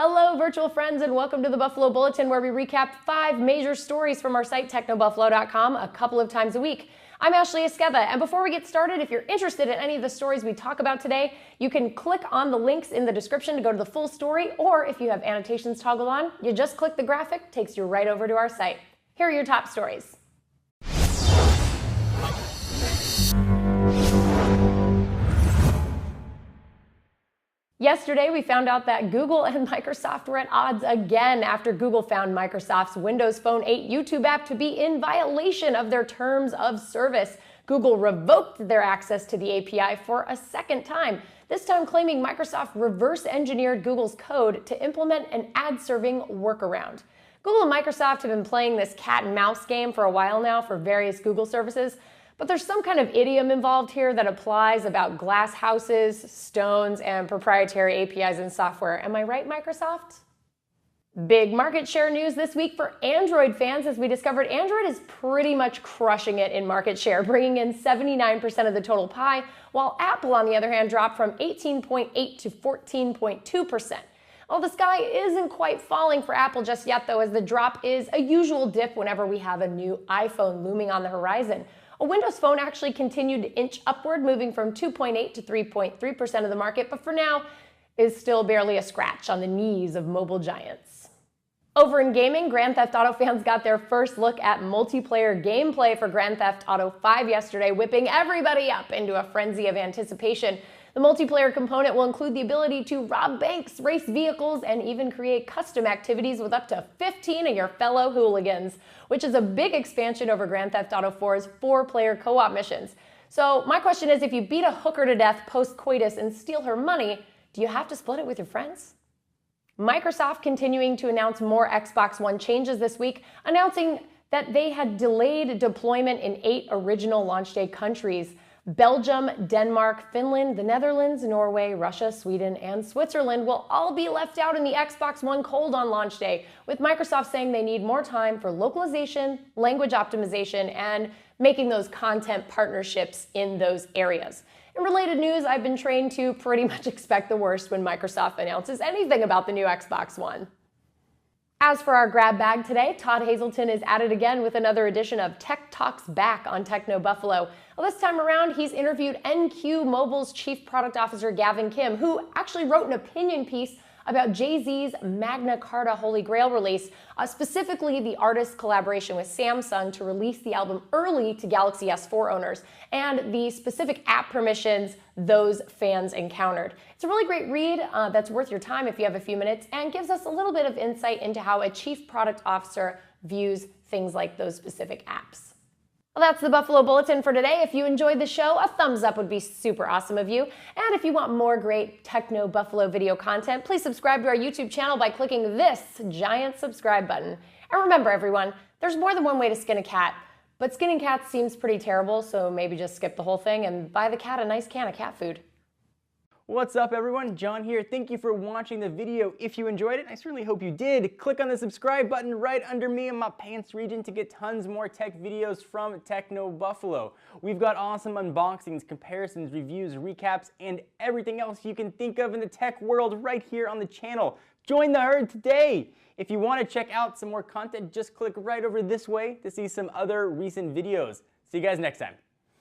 Hello, virtual friends, and welcome to the Buffalo Bulletin, where we recap 5 major stories from our site, technobuffalo.com, a couple of times a week. I'm Ashley Esqueda, and before we get started, if you're interested in any of the stories we talk about today, you can click on the links in the description to go to the full story, or if you have annotations toggled on, you just click the graphic, takes you right over to our site. Here are your top stories. Yesterday, we found out that Google and Microsoft were at odds again after Google found Microsoft's Windows Phone 8 YouTube app to be in violation of their terms of service. Google revoked their access to the API for a second time, this time claiming Microsoft reverse-engineered Google's code to implement an ad-serving workaround. Google and Microsoft have been playing this cat-and-mouse game for a while now for various Google services, but there's some kind of idiom involved here that applies about glass houses, stones, and proprietary APIs in software. Am I right, Microsoft? Big market share news this week for Android fans, as we discovered Android is pretty much crushing it in market share, bringing in 79% of the total pie, while Apple, on the other hand, dropped from 18.8 to 14.2%. Well, the sky isn't quite falling for Apple just yet, though, as the drop is a usual dip whenever we have a new iPhone looming on the horizon. A Windows Phone actually continued to inch upward, moving from 2.8 to 3.3% of the market, but for now is still barely a scratch on the knees of mobile giants. Over in gaming, Grand Theft Auto fans got their first look at multiplayer gameplay for Grand Theft Auto 5 yesterday, whipping everybody up into a frenzy of anticipation. The multiplayer component will include the ability to rob banks, race vehicles, and even create custom activities with up to 15 of your fellow hooligans, which is a big expansion over Grand Theft Auto 4's 4-player co-op missions. So my question is, if you beat a hooker to death post-coitus and steal her money, do you have to split it with your friends? Microsoft continuing to announce more Xbox One changes this week, announcing that they had delayed deployment in 8 original launch day countries: Belgium, Denmark, Finland, the Netherlands, Norway, Russia, Sweden, and Switzerland will all be left out in the Xbox One cold on launch day, with Microsoft saying they need more time for localization, language optimization, and making those content partnerships in those areas. In related news, I've been trained to pretty much expect the worst when Microsoft announces anything about the new Xbox One. As for our grab bag today, Todd Hazelton is at it again with another edition of Tech Talks Back on Techno Buffalo. Well, this time around, he's interviewed NQ Mobile's Chief Product Officer Gavin Kim, who actually wrote an opinion piece about Jay-Z's Magna Carta Holy Grail release, specifically the artist's collaboration with Samsung to release the album early to Galaxy S4 owners, and the specific app permissions those fans encountered. It's a really great read that's worth your time if you have a few minutes, and gives us a little bit of insight into how a chief product officer views things like those specific apps. Well, that's the Buffalo Bulletin for today. If you enjoyed the show, a thumbs up would be super awesome of you. And if you want more great Techno Buffalo video content, please subscribe to our YouTube channel by clicking this giant subscribe button. And remember, everyone, there's more than one way to skin a cat, but skinning cats seems pretty terrible, so maybe just skip the whole thing and buy the cat a nice can of cat food. What's up, everyone? John here. Thank you for watching the video. If you enjoyed it, I certainly hope you did. Click on the subscribe button right under me in my pants region to get tons more tech videos from Techno Buffalo. We've got awesome unboxings, comparisons, reviews, recaps, and everything else you can think of in the tech world right here on the channel. Join the herd today. If you want to check out some more content, just click right over this way to see some other recent videos. See you guys next time.